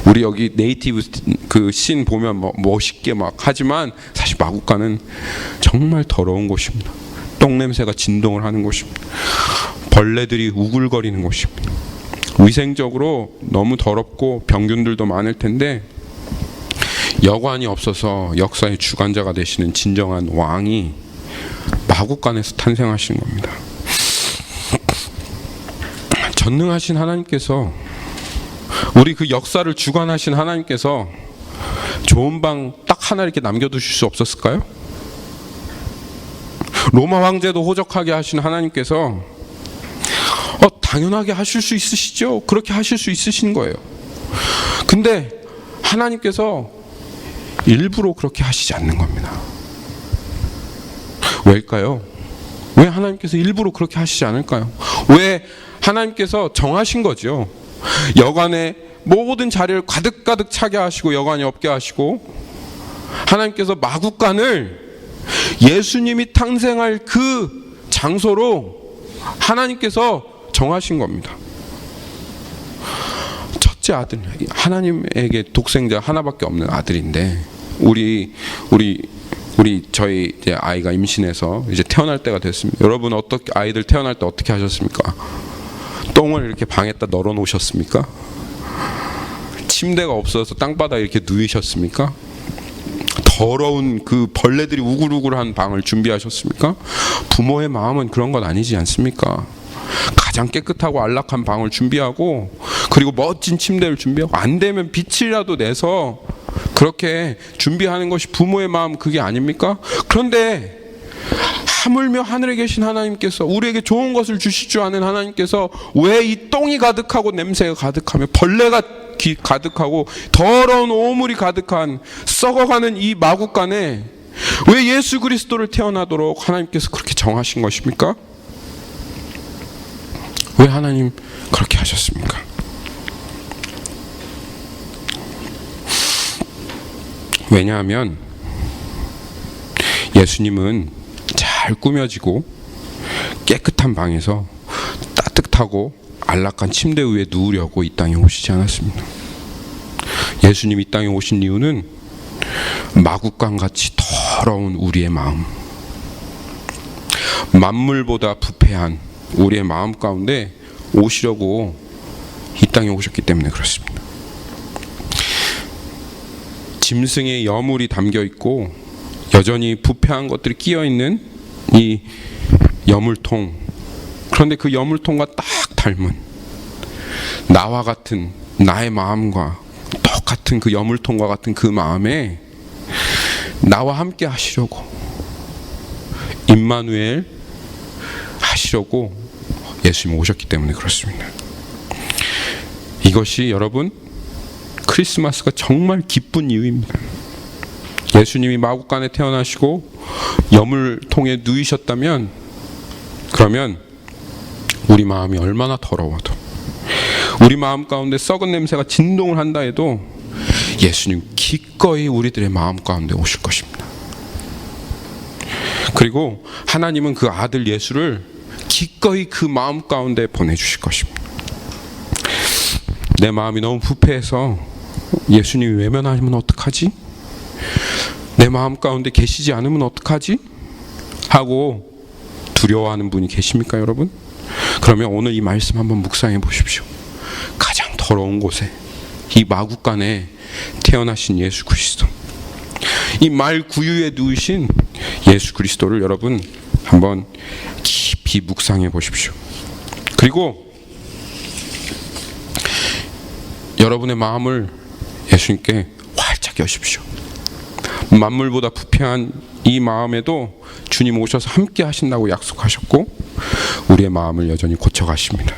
우리 여기 네이티브 그 씬 보면 뭐 멋있게 막 하지만 사실 마구간은 정말 더러운 곳입니다. 똥 냄새가 진동을 하는 곳입니다. 벌레들이 우글거리는 곳입니다. 위생적으로 너무 더럽고 병균들도 많을 텐데 여관이 없어서 역사의 주관자가 되시는 진정한 왕이 마구간에서 탄생하신 겁니다. 전능하신 하나님께서 우리 그 역사를 주관하신 하나님께서 좋은 방 딱 하나 이렇게 남겨두실 수 없었을까요? 로마 황제도 호적하게 하신 하나님께서 당연하게 하실 수 있으시죠. 그렇게 하실 수 있으신 거예요. 근데 하나님께서 일부러 그렇게 하시지 않는 겁니다. 왜일까요? 왜 하나님께서 일부러 그렇게 하시지 않을까요? 왜 하나님께서 정하신 거죠. 여관에 모든 자리를 가득 차게 하시고 여관이 없게 하시고 하나님께서 마구간을 예수님이 탄생할 그 장소로 하나님께서 정하신 겁니다. 첫째 아들, 하나님에게 독생자 하나밖에 없는 아들인데 저희 이제 아이가 임신해서 이제 태어날 때가 됐습니다. 여러분 어떻게 아이들 태어날 때 어떻게 하셨습니까? 똥을 이렇게 방에다 널어 놓으셨습니까? 침대가 없어서 땅바닥에 이렇게 누이셨습니까? 더러운 그 벌레들이 우글우글한 방을 준비하셨습니까? 부모의 마음은 그런 건 아니지 않습니까? 가장 깨끗하고 안락한 방을 준비하고 그리고 멋진 침대를 준비하고 안 되면 빛이라도 내서 그렇게 준비하는 것이 부모의 마음 그게 아닙니까? 그런데 하물며 하늘에 계신 하나님께서 우리에게 좋은 것을 주실 줄 아는 하나님께서 왜 이 똥이 가득하고 냄새가 가득하며 벌레가 가득하고 더러운 오물이 가득한 썩어가는 이 마구간에 왜 예수 그리스도를 태어나도록 하나님께서 그렇게 정하신 것입니까? 왜 하나님 그렇게 하셨습니까? 왜냐하면 예수님은 잘 꾸며지고 깨끗한 방에서 따뜻하고 안락한 침대 위에 누우려고 이 땅에 오시지 않았습니다. 예수님이 이 땅에 오신 이유는 마구간같이 더러운 우리의 마음, 만물보다 부패한 우리의 마음 가운데 오시려고 이 땅에 오셨기 때문에 그렇습니다. 짐승의 여물이 담겨 있고 여전히 부패한 것들이 끼어 있는 이 여물통, 그런데 그 여물통과 딱 닮은 나와 같은 나의 마음과 똑같은 그 여물통과 같은 그 마음에 나와 함께 하시려고 임마누엘 하시려고 예수님 오셨기 때문에 그렇습니다. 이것이 여러분 크리스마스가 정말 기쁜 이유입니다. 예수님이 마구간에 태어나시고 여물통에 누이셨다면 그러면 우리 마음이 얼마나 더러워도 우리 마음 가운데 썩은 냄새가 진동을 한다 해도 예수님 기꺼이 우리들의 마음 가운데 오실 것입니다. 그리고 하나님은 그 아들 예수를 기꺼이 그 마음 가운데 보내주실 것입니다. 내 마음이 너무 부패해서 예수님이 외면하면 어떡하지? 내 마음 가운데 계시지 않으면 어떡하지? 하고 두려워하는 분이 계십니까, 여러분? 그러면 오늘 이 말씀 한번 묵상해 보십시오. 가장 더러운 곳에, 이 마구간에 태어나신 예수 그리스도, 이 말 구유에 누우신 예수 그리스도를 여러분 한번 깊이 묵상해 보십시오. 그리고 여러분의 마음을 예수님께 활짝 여십시오. 만물보다 부패한 이 마음에도 주님 오셔서 함께 하신다고 약속하셨고 우리의 마음을 여전히 고쳐가십니다.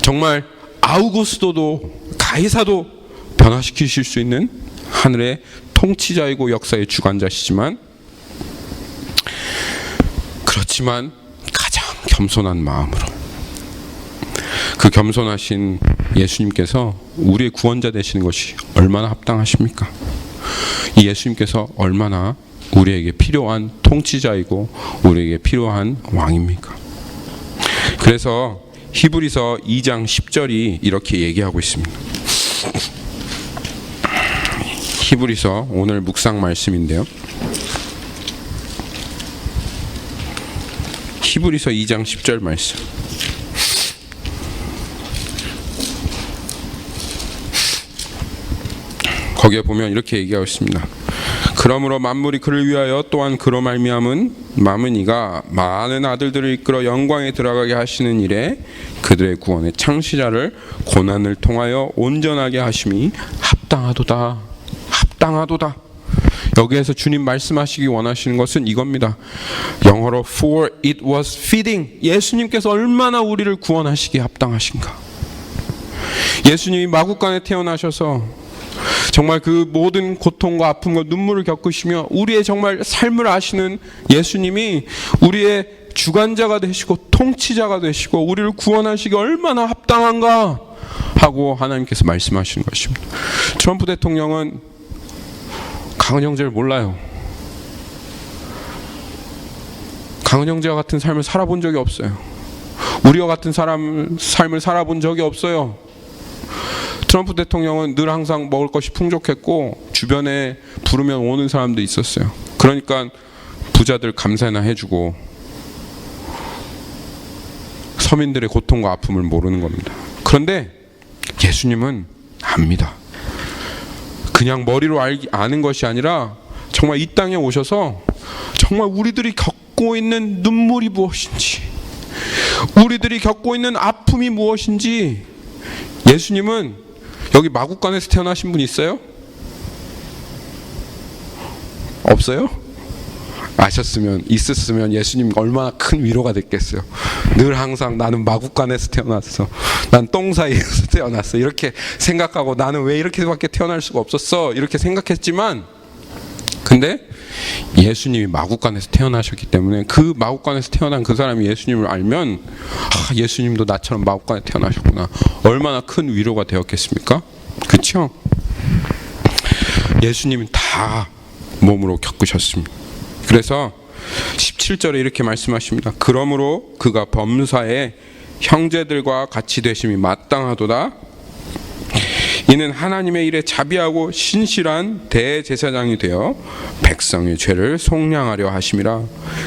정말 아우구스도도 가이사도 변화시키실 수 있는 하늘의 통치자이고 역사의 주관자시지만, 그렇지만 가장 겸손한 마음으로, 그 겸손하신 예수님께서 우리의 구원자 되시는 것이 얼마나 합당하십니까? 이 예수님께서 얼마나 우리에게 필요한 통치자이고 우리에게 필요한 왕입니까? 그래서 히브리서 2장 10절이 이렇게 얘기하고 있습니다. 히브리서 오늘 묵상 말씀인데요. 히브리서 2장 10절 말씀. 거기에 보면 이렇게 얘기하고 있습니다. 그러므로 만물이 그를 위하여 또한 그로 말미암은 이가 많은 아들들을 이끌어 영광에 들어가게 하시는 일에 그들의 구원의 창시자를 고난을 통하여 온전하게 하심이 합당하도다. 합당하도다. 여기에서 주님 말씀하시기 원하시는 것은 이겁니다. 영어로 for it was fitting. 예수님께서 얼마나 우리를 구원하시기에 합당하신가. 예수님이 마구간에 태어나셔서 정말 그 모든 고통과 아픔과 눈물을 겪으시며 우리의 정말 삶을 아시는 예수님이 우리의 주관자가 되시고 통치자가 되시고 우리를 구원하시기 얼마나 합당한가 하고 하나님께서 말씀하시는 것입니다. 트럼프 대통령은 강은 형제를 몰라요. 강은 형제와 같은 삶을 살아본 적이 없어요. 우리와 같은 삶을 살아본 적이 없어요. 트럼프 대통령은 늘 항상 먹을 것이 풍족했고 주변에 부르면 오는 사람도 있었어요. 그러니까 부자들 감사나 해주고 서민들의 고통과 아픔을 모르는 겁니다. 그런데 예수님은 압니다. 그냥 머리로 아는 것이 아니라 정말 이 땅에 오셔서 정말 우리들이 겪고 있는 눈물이 무엇인지, 우리들이 겪고 있는 아픔이 무엇인지, 예수님은 여기 마구간에서 태어나신 분 있어요? 없어요? 아셨으면, 있었으면 예수님 얼마나 큰 위로가 됐겠어요. 늘 항상 나는 마구간에서 태어났어, 난 똥 사이에서 태어났어, 이렇게 생각하고 나는 왜 이렇게밖에 태어날 수가 없었어, 이렇게 생각했지만, 근데 예수님이 마구간에서 태어나셨기 때문에 그 마구간에서 태어난 그 사람이 예수님을 알면 예수님도 나처럼 마구간에 태어나셨구나, 얼마나 큰 위로가 되었겠습니까? 그렇죠? 예수님이 다 몸으로 겪으셨습니다. 그래서 17절에 이렇게 말씀하십니다. 그러므로 그가 범사에 형제들과 같이 되심이 마땅하도다. 이는 하나님의 일에 자비하고 신실한 대제사장이 되어 백성의 죄를 속량하려 하심이라.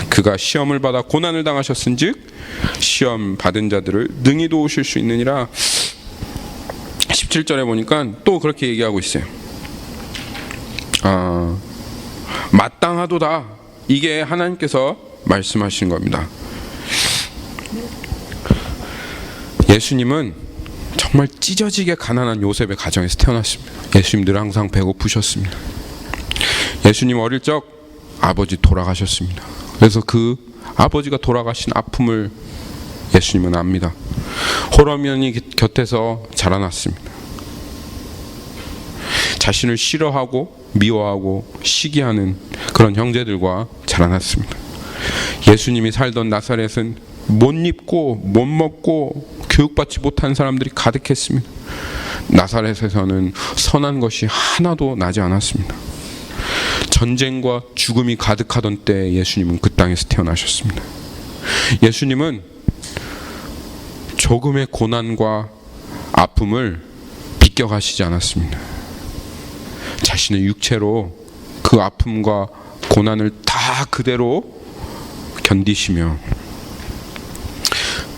그가 시험을 받아 고난을 당하셨은즉 시험 받은 자들을 능히 도우실 수 있느니라. 17절에 보니까 또 그렇게 얘기하고 있어요. 마땅하도다. 이게 하나님께서 말씀하신 겁니다. 예수님은 정말 찢어지게 가난한 요셉의 가정에서 태어났습니다. 예수님 늘 항상 배고프셨습니다. 예수님 어릴 적 아버지 돌아가셨습니다. 그래서 그 아버지가 돌아가신 아픔을 예수님은 압니다. 홀어머니 곁에서 자라났습니다. 자신을 싫어하고 미워하고 시기하는 그런 형제들과 자라났습니다. 예수님이 살던 나사렛은 못 입고 못 먹고 교육받지 못한 사람들이 가득했습니다. 나사렛에서는 선한 것이 하나도 나지 않았습니다. 전쟁과 죽음이 가득하던 때 예수님은 그 땅에서 태어나셨습니다. 예수님은 조금의 고난과 아픔을 맡겨가시지 않았습니다. 자신의 육체로 그 아픔과 고난을 다 그대로 견디시며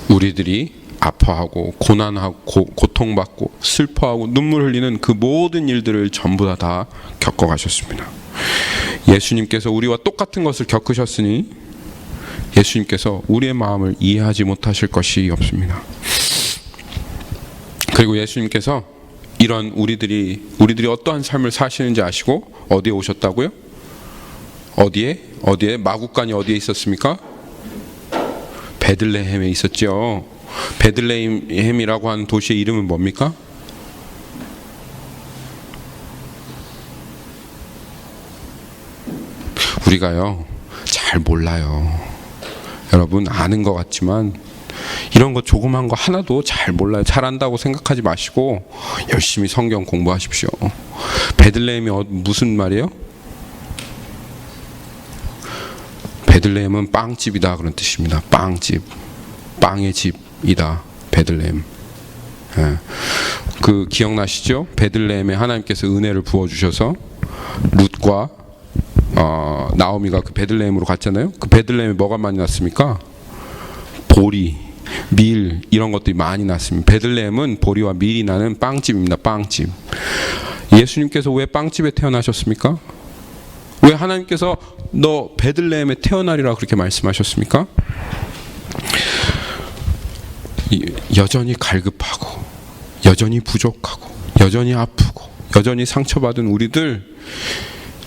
우리들이 아파하고 고난하고 고통받고 슬퍼하고 눈물 흘리는 그 모든 일들을 전부 다 겪어가셨습니다. 예수님께서 우리와 똑같은 것을 겪으셨으니 예수님께서 우리의 마음을 이해하지 못하실 것이 없습니다. 그리고 예수님께서 이런 우리들이 어떠한 삶을 사시는지 아시고 어디에 오셨다고요? 어디에? 마구간이 어디에 있었습니까? 베들레헴에 있었죠. 베들레헴이라고 하는 도시의 이름은 뭡니까? 우리가요 잘 몰라요. 여러분 아는 것 같지만 이런 거 조그만 거 하나도 잘 몰라요. 잘 안다고 생각하지 마시고 열심히 성경 공부하십시오. 베들레헴이 무슨 말이에요? 베들레헴은 빵집이다 그런 뜻입니다. 빵집, 빵의 집이다. 베들레헴. 예. 그 기억나시죠? 베들레헴에 하나님께서 은혜를 부어주셔서 룻과 나오미가 그 베들레헴으로 갔잖아요. 그 베들레헴에 뭐가 많이 났습니까? 보리, 밀 이런 것들이 많이 났습니다. 베들레헴은 보리와 밀이 나는 빵집입니다. 빵집. 예수님께서 왜 빵집에 태어나셨습니까? 왜 하나님께서 너 베들레헴에 태어나리라 그렇게 말씀하셨습니까? 여전히 갈급하고 여전히 부족하고 여전히 아프고 여전히 상처받은 우리들,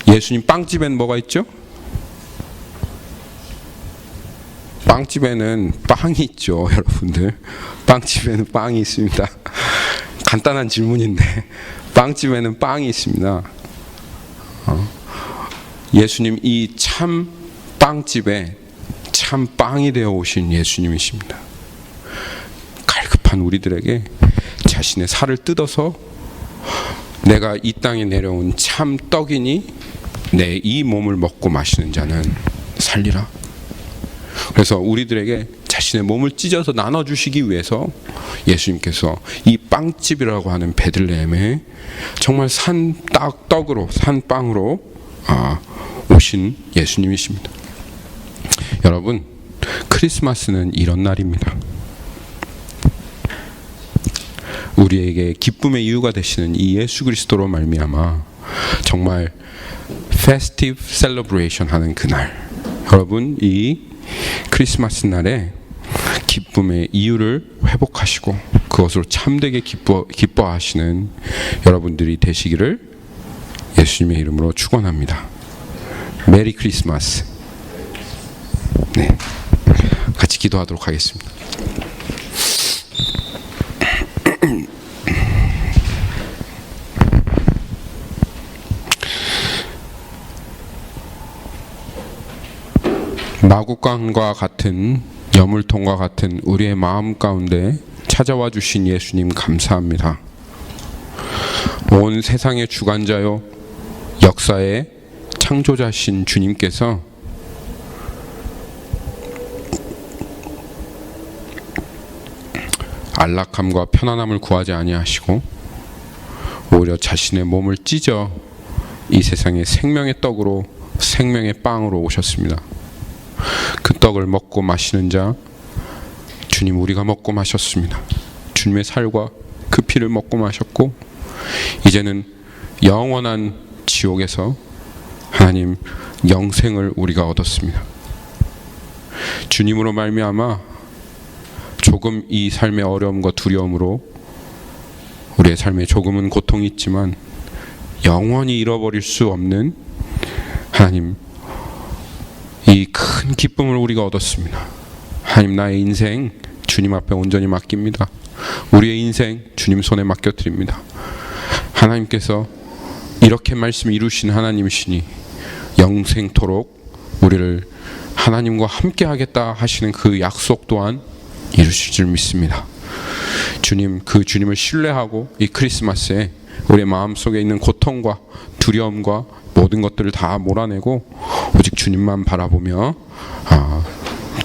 예수님 빵집엔 뭐가 있죠? 빵집에는 빵이 있죠. 여러분들 빵집에는 빵이 있습니다. 간단한 질문인데 빵집에는 빵이 있습니다. 예수님 이 참 빵집에 참 빵이 되어 오신 예수님이십니다. 갈급한 우리들에게 자신의 살을 뜯어서 내가 이 땅에 내려온 참 떡이니 내 이 몸을 먹고 마시는 자는 살리라. 그래서 우리들에게 자신의 몸을 찢어서 나눠주시기 위해서 예수님께서 이 빵집이라고 하는 베들레헴에 정말 떡으로 산빵으로 오신 예수님이십니다. 여러분, 크리스마스는 이런 날입니다. 우리에게 기쁨의 이유가 되시는 이 예수 그리스도로 말미암아 정말 festive celebration 하는 그날, 여러분 이 크리스마스 날에 기쁨의 이유를 회복하시고 그것으로 참되게 기뻐하시는 여러분들이 되시기를 예수님의 이름으로 축원합니다. 메리 크리스마스. 네, 같이 기도하도록 하겠습니다. 마구간과 같은 여물통과 같은 우리의 마음 가운데 찾아와 주신 예수님 감사합니다. 온 세상의 주관자요 역사의 창조자신 주님께서 안락함과 편안함을 구하지 아니하시고 오히려 자신의 몸을 찢어 이 세상의 생명의 떡으로 생명의 빵으로 오셨습니다. 그 떡을 먹고 마시는 자 주님 우리가 먹고 마셨습니다. 주님의 살과 그 피를 먹고 마셨고 이제는 영원한 지옥에서 하나님 영생을 우리가 얻었습니다. 주님으로 말미암아 조금 이 삶의 어려움과 두려움으로 우리의 삶에 조금은 고통이 있지만 영원히 잃어버릴 수 없는 하나님 이 큰 기쁨을 우리가 얻었습니다. 하나님 나의 인생 주님 앞에 온전히 맡깁니다. 우리의 인생 주님 손에 맡겨드립니다. 하나님께서 이렇게 말씀 이루신 하나님이시니 영생토록 우리를 하나님과 함께 하겠다 하시는 그 약속 또한 이루실 줄 믿습니다. 주님, 그 주님을 신뢰하고 이 크리스마스에 우리의 마음속에 있는 고통과 두려움과 모든 것들을 다 몰아내고 오직 주님만 바라보며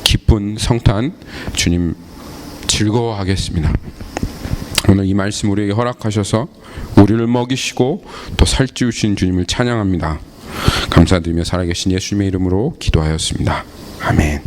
기쁜 성탄 주님 즐거워하겠습니다. 오늘 이 말씀 우리에게 허락하셔서 우리를 먹이시고 또 살찌우신 주님을 찬양합니다. 감사드리며 살아계신 예수님의 이름으로 기도하였습니다. 아멘.